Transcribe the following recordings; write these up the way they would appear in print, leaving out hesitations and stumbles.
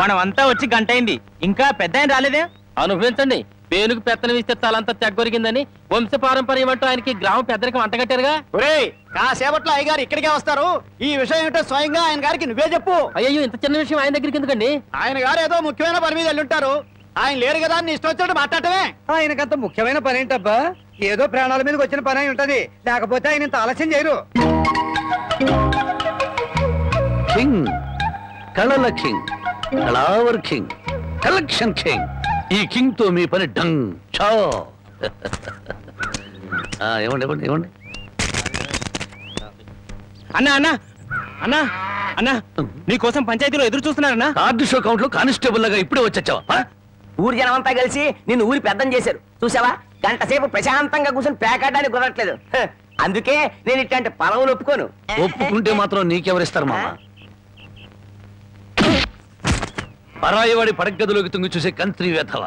మనమంతా వచ్చి గంట అయింది, ఇంకా పెద్ద ఆయన రాలేదే. అనుభవించండి. పేనుకు పెత్తనం ఇస్తే తలంతా తెగ్గొరిగిందని వంశ పారంపర్యం అంటూ ఆయనకి గ్రామ పెద్దరికి వంటగట్టారుగా. కాసేపట్లో అయ్యగారు ఇక్కడికే వస్తారు. ఈ విషయం ఏంటో స్వయంగా ఆయన గారికి నువ్వే చెప్పు. అయ్యో, ఇంత చిన్న విషయం ఆయన దగ్గరికి ఎందుకండి? ఆయన గారు ఏదో ముఖ్యమైన పని మీద వెళ్ళుంటారు. ఆయన లేరు కదా అని ఇష్టం వచ్చినట్టు మాట్లాడటమే. ఆయనకంత ముఖ్యమైన పని ఏంటబ్బా? ఏదో ప్రాణాల మీదకి వచ్చిన పని అయి ఉంటది, లేకపోతే ఆయన ఇంత ఆలస్యం చేయరు. కింగ్, కళల కింగ్, కళావర్ కింగ్, కలెక్షన్ కింగ్. ఈ కింగ్ తో మీ పని డంగ్ చో. ఇవ్వండి ఇవ్వండి ఇవ్వండి. అన్నా అన్నా అన్నా అన్నా, నీకోసం పంచాయతీలో ఎదురు చూస్తున్నారన్నా. కార్డు షో కౌంట్ లో కానిస్టేబుల్ లాగా ఇప్పుడే వచ్చావా? ఊరి జనం అంతా కలిసి నిన్ను ఊరి పెద్దం చేశారు చూసావా? గంట సేపు ప్రశాంతంగా కూర్చొని పేకాడడానికి కుదరట్లేదు. అందుకే నేను ఇట్లాంటి పొలవులు ఒప్పుకోను. ఒప్పుకుంటే మాత్రం నీకెవరిస్తారు మామ? పరాయివాడి పడగదిలోకి తుంగి చూసే కంత్రి వేధవ.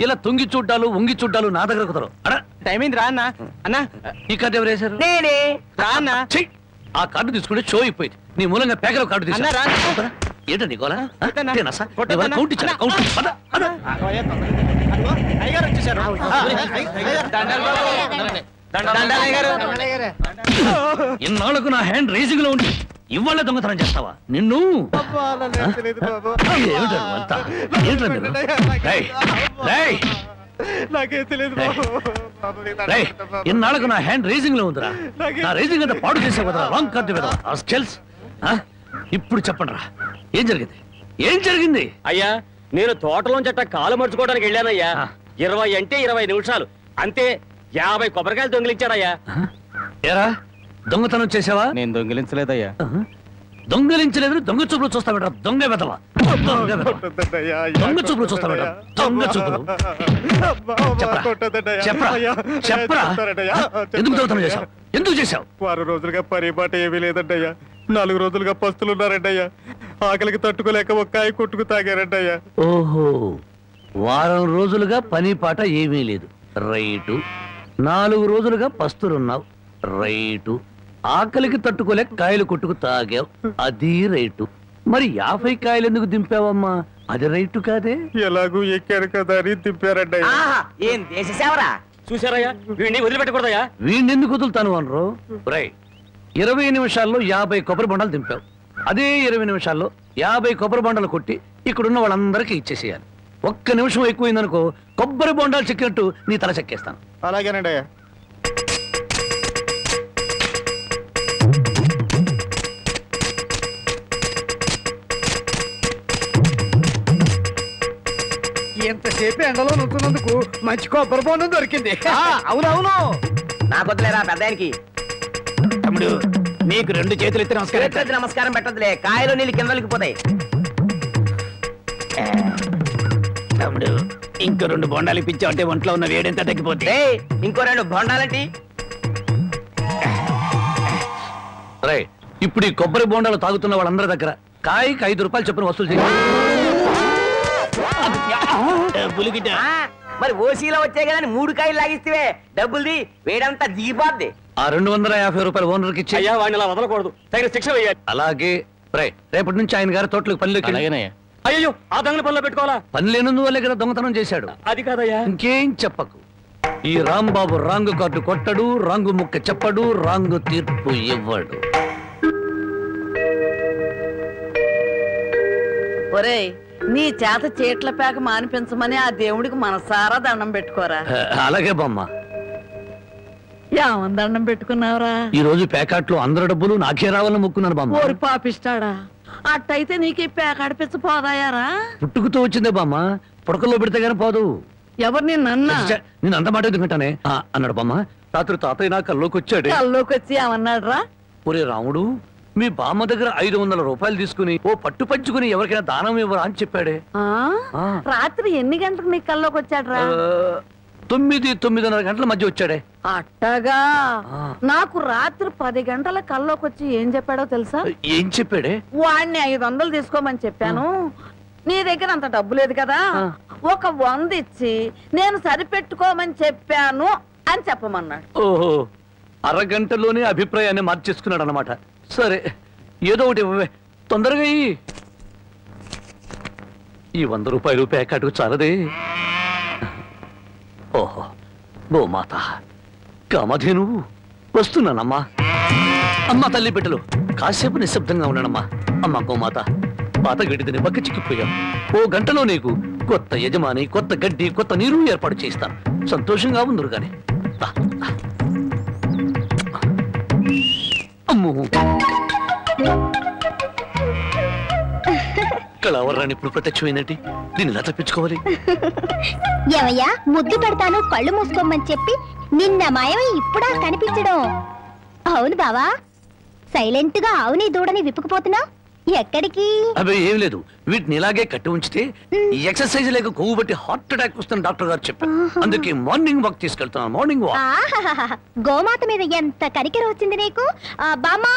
ఇలా తుంగి చూడ్డాలు ఉంగి చూడ్డాలు నా దగ్గర కుదరవు. టైం అయింది రా అన్నా. అన్నా, ఈ కార్డు ఎవరు వేశారు? నేనే. రా అన్నా. ఆ కార్డు తీసుకుంటే షో అయిపోయింది. నీ మూలంగా పేకలో కార్డు తీసుకున్నా. ఏంటో నీకోలా? ఇన్నాళ్ళకు నా హ్యాండ్ రేసింగ్ లో ఉండి ఇవాళ దొంగతనం చేస్తావా? నిన్ను ఇన్నాళ్ళకు నా హ్యాండ్ రేసింగ్ లో ఉందిరా. నా రేసింగ్ అంతా పాడు చేసే కదా రాంగ్ కార్డు కదా. ఇప్పుడు చెప్పండి రా, ఏం జరిగింది? ఏం జరిగింది? అయ్యా, నేను తోటలోంచి అట్ట కాలు మర్చుకోవడానికి వెళ్ళానయ్యా. 20 అంటే 20 నిమిషాలు అంతే. 50 కొబ్బరికాయలు దొంగిలించాడయ్యా. ఏరా, దొంగతనం చేసావా? నేను దొంగిలించలేదయ్యా. దొంగలించలేదు, దొంగ చూపులు చూస్తా బెటర్. దొంగ వెదవా, దొంగ చూపులు చూస్తా బెటర్. దొంగ చూపులు. చెప్పరా చెప్పరా, ఎందుకు దొంగతనం చేశావు? ఎందుకు చేశావు? 6 రోజులుగా పరిపాట ఏమీ లేదంటయ్యా. 4 రోజులుగా పస్తులున్నారంటయ్యా. ఆకలికి తట్టుకోలేక ఒక్కాయి కొట్టుకు తాగారంటయ్యా. ఓహో, వారం రోజులుగా పని పాట ఏమీ లేదు. రైటు. 4 రోజులుగా పస్తులున్నావు. రైటు. ఆకలికి తట్టుకోలేక కాయలు కొట్టుకు తాగావు. అది రైటు. మరి 50 కాయలు ఎందుకు దింపావమ్మా? అది రైటు కాదే. ఎలాగూ ఎక్కారు కదా అని దింపారంటయ్యా. ఏం దేశ సేవరా? చూసారయ్యా, వీడిని వదిలిపెట్టకూడదయ్యా. వీడిని ఎందుకు వదులుతాను అనరు? రై, 20 నిమిషాల్లో 50 కొబ్బరి బొండాలు దింపావు. అదే 20 నిమిషాల్లో 50 కొబ్బరి బొండాలు కొట్టి ఇక్కడున్న వాళ్ళందరికీ ఇచ్చేసేయాలి. ఒక్క నిమిషం ఎక్కువైందనుకో, కొబ్బరి బొండాలు చెక్కినట్టు నీ తల చెక్కేస్తాను. అలాగేనండి అయ్యా. ఎంతసేపు ఎండలో నుంచున్నందుకు మంచి కొబ్బరి బొండం దొరికింది. అవునవును. నాకొద్దులేరా పెద్దానికి. తమ్ముడు, నీకు 2 చేతులు ఎత్తి నమస్కారం. నమస్కారం పెట్టదులే, కాయలు నీళ్ళు కిందలకి పోతాయి. తమ్ముడు, ఇంకో 2 బొండాలు ఇప్పించావు అంటే ఒంట్లో ఉన్న వేడెంత తగ్గిపోతే. ఇంకో 2 బొండాలంటి. రై, ఇప్పుడు ఈ కొబ్బరి బొండాలు తాగుతున్న వాళ్ళందరి దగ్గర కాయకి 5 రూపాయలు చొప్పున వసూలు చేయాలి. మరి ఓసీలో వచ్చాయి కదా 3 కాయలు లాగిస్తే డబ్బుల్ది వేడంతా దిగిపోద్ది. ఆ 250 రూపాయలు ఓనర్కి ఇచ్చి. అయ్యా, వాడిని అలా వదలకూడదు, తగిన శిక్ష వేయాలి. అలాగే. రై, రేపటి నుంచి ఆయన గారి తోటలకు పనిలోకి. అయ్యో, ఆ దొంగల పనిలో పెట్టుకోవాలా? పని లేనందువల్లే కదా దొంగతనం చేశాడు. అది కాదయ్యా. ఇంకేం చెప్పకు. ఈ రాంబాబు రాంగు కార్డు కొట్టడు, రాంగు ముక్క చెప్పడు, రాంగు తీర్పు ఇవ్వడు. ఒరేయ్, నీ చేత చీట్ల పేక మానిపించమని ఆ దేవుడికి మనసారా దండం పెట్టుకోరా. అలాగే బామ్మ. ఏమని దండం పెట్టుకున్నావురా? ఈ రోజు ప్యాకెట్లో అందరి డబ్బులు నాకే రావాలని మొక్కున్నాను బామ్మ. ఓరి పాపిస్తాడా, అట్టయితే నీకు ఈ పేకాడిపించ పోదాయారా? పుట్టుకుతో వచ్చిందే బామ్మ, పుడకల్లో పెడితే గానీ పోదు. ఎవరు నిన్న? నేను అంత మాట ఎందుకంటానే అన్నాడు బామ్మ. రాత్రి తాతయ్య నా కల్లోకి వచ్చాడు. కల్లోకి వచ్చి ఏమన్నాడు రా? ఒరే రాముడు, మీ బామ్మ దగ్గర 500 రూపాయలు తీసుకుని ఓ పట్టు పంచుకుని ఎవరికైనా దానం ఇవ్వరా అని చెప్పాడే. రాత్రి ఎన్ని గంటలకు నీ కల్లోకి వచ్చాడు రా? 9-9:30 గంటల మధ్య వచ్చాడే. అట్టగా. నాకు రాత్రి 10 గంటల కల్లోకి వచ్చి ఏం చెప్పాడో తెలుసా? ఏం చెప్పాడే? వాడిని 500 తీసుకోమని చెప్పాను. నీ దగ్గర అంత డబ్బు లేదు కదా, ఒక 100 ఇచ్చి నేను సరిపెట్టుకోమని చెప్పాను అని చెప్పమన్నాడు. ఓహో, అరగంటలోనే అభిప్రాయాన్ని మార్చేసుకున్నాడు అనమాట. సరే ఏదో ఒకటి ఇవ్వవే, తొందరగా ఇయ్యి. ఈ 100 రూపాయలు ప్యాకెట్కు చాలదే. ఓహో, గోమాత కామధేను వస్తున్నానమ్మా. అమ్మ తల్లి బిడ్డలు కాసేపు నిశ్శబ్దంగా ఉన్నానమ్మా. అమ్మ గోమాత, పాత గడ్డిని పక్క చిక్కిపోయాం. ఓ గంటలో నీకు కొత్త యజమాని, కొత్త గడ్డి, కొత్త నీరు ఏర్పాటు చేస్తాను. సంతోషంగా ఉందరు గాని. అమ్మో, కళావరాన్ని ఇప్పుడు ప్రత్యక్షమైందంటే దీన్ని ఎలా తప్పించుకోవాలి? ఏమయ్యా, ముద్దు పెడతాను కళ్ళు మూసుకోమని చెప్పి నిన్న మాయమై ఇప్పుడా కనిపించడం? అవును బావా, సైలెంట్ గా ఆవుని దూడని విప్పుకుపోతున్నా. ఎక్కడికి? అవి ఏం లేదు, వీటిని ఇలాగే కట్టి ఉంచితే ఈ ఎక్సర్సైజ్ లేక కొవ్వు బట్టి హార్ట్ అటాక్ వస్తుంది డాక్టర్ గారు చెప్పారు. అందుకే మార్నింగ్ వాక్ తీసుకెళ్తున్నాను. Morning walk. గోమాత మీద ఎంత కరికెర వచ్చింది నీకు. బామ్మా,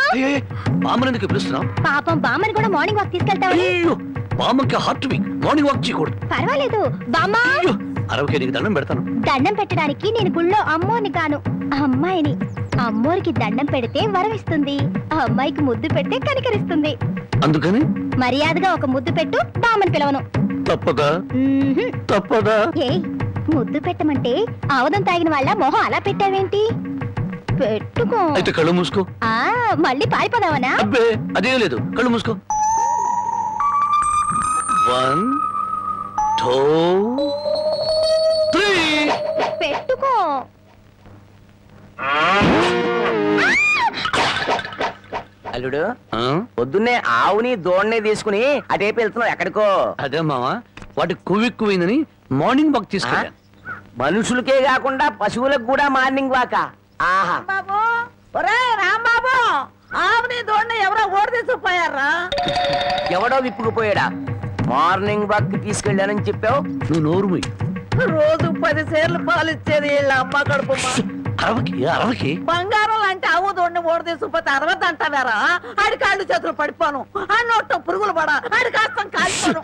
బామ్మని ఎందుకు పిలుస్తున్నావు? పాపం బామ్మని కూడా మార్నింగ్ వాక్ తీసుకెళ్తావా? బామ్మకి హార్ట్ వీక్, మార్నింగ్ వాక్ చేయకూడదు. పర్వాలేదు బామ్మా, అరవకే నీకు దండం పెడతాను. దండం పెట్టడానికి నేను గుళ్ళో అమ్మోని కాను, అమ్మాయిని. అమ్మోరికి దండం పెడితే వరమిస్తుంది, ఆ అమ్మాయికి ముద్దు పెడితే కనికరిస్తుంది. అందుకని మర్యాదగా ఒక ముద్దు పెట్టు, బామ్మని పిలవను. తప్పదా? తప్పదా? ఏయ్, ముద్దు పెట్టమంటే ఆవదం తాగిన వాళ్ళ మొహం అలా పెట్టావేంటి? పెట్టుకో. అయితే కళ్ళు మూసుకో. మళ్ళీ పారిపోదావనా? అబ్బే అదే లేదు, కళ్ళు మూసుకో. 1 2 3 పెట్టుకో. అల్లుడు, పొద్దున్నే ఆవుని దోణ్ణి తీసుకుని అటేపు వెళ్తున్నావు ఎక్కడికో? అదే మావా, వాటి కొవ్వెక్కువైందని మార్నింగ్ వాక్ తీసుకెళ్ళాను. మనుషులకే కాకుండా పశువులకు కూడా మార్నింగ్ వాక? ఆహా. బాబు, ఒరే రాంబాబు, ఆవుని దోడిని ఎవరో ఓడిదీసుకుపోయారా? ఎవడో విప్పుకుపోయాడా? మార్నింగ్ వాక్ తీసుకెళ్ళానని చెప్పావు. నువ్వు నోరు మూయి. రోజు 10 సేర్లు పాలిచ్చేది వీళ్ళ అమ్మ కడుపు. అరవకి బంగారం లాంటి ఆవు దోడిని ఓడిదీసుకుపోతే అరవద్దు అంటారా? ఆడి కాళ్ళు చేతులు పడిపోను, ఆ నోట్లో పురుగులు పడ, ఆడి కాస్తం కాల్పోను.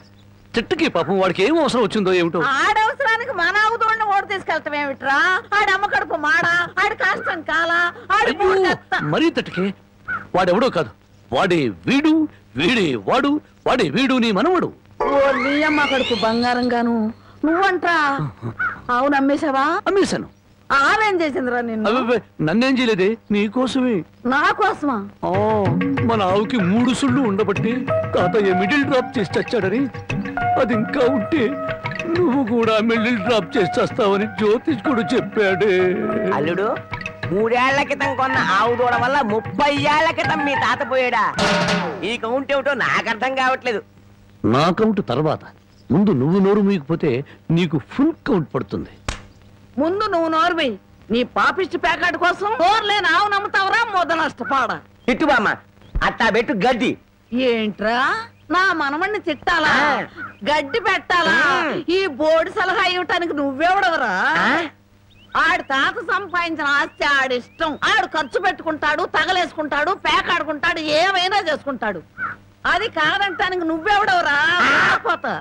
చెట్టుకి పాపం వాడికి ఏం అవసరం వచ్చిందో ఏమిటో. ఆడవసరానికి మన ఆవు దోడిని ఓడి తీసుకెళ్తాం ఏమిట్రా? ఆడి అమ్మ కడుపు మాడా, ఆడి కాస్తం కాలా, ఆడి మరీ తట్టుకే. వాడెవడో కాదు, వాడే వీడు, వీడే వాడు, వాడే వీడు నీ మనవడు. ఓ నీ అమ్మ కడుపు బంగారం గాను. నువ్వంట్రా ఆవును అమ్మేశావా? అమ్మేశాను. ఆవేం చేసిందిరా నిన్ను? నన్నేం చేయలేదే, నీకోసమే. నా కోసమా? మన ఆవుకి 3 సుళ్ళు ఉండబట్టి తాతయ్య మిడిల్ డ్రాప్ చేసి చచ్చాడని, అది ఇంకా ఉంటే నువ్వు కూడా మిడిల్ డ్రాప్ చేసి చేస్తావని జ్యోతిష్కుడు చెప్పాడే. అల్లుడు, 3 ఏళ్ల క్రితం కొన్న ఆవు దూడ వల్ల 30 ఏళ్ల క్రితం మీ తాత పోయాడా? ఈ కౌంట్ ఏమిటో నాకు అర్థం కావట్లేదు. నా కౌంట్ తర్వాత, ముందు నువ్వు నోరు మూయకపోతే నీకు ఫుల్ కౌంట్ పడుతుంది. ముందు నువ్వు నోరువి. నీ పాపిష్టి ప్యాకెట్ కోసం నోరులేని ఆవు నమ్ముతావరా? మొద నష్టపాడ. తిట్టుబామ్మ, అట్టా పెట్టు గడ్డి. ఏంట్రా నా మనమణ్ణి తిట్టాలా, గడ్డి పెట్టాలా? ఈ బోర్డు సలహా ఇవ్వటానికి నువ్వెవడవరా? ఆడి తాత సంపాదించిన ఆస్తి ఆడిష్టం. ఆడు ఖర్చు పెట్టుకుంటాడు, తగలేసుకుంటాడు, పేకాడుకుంటాడు, ఏమైనా చేసుకుంటాడు. అది కాదంటానికి నువ్వెవడవరా? పోతా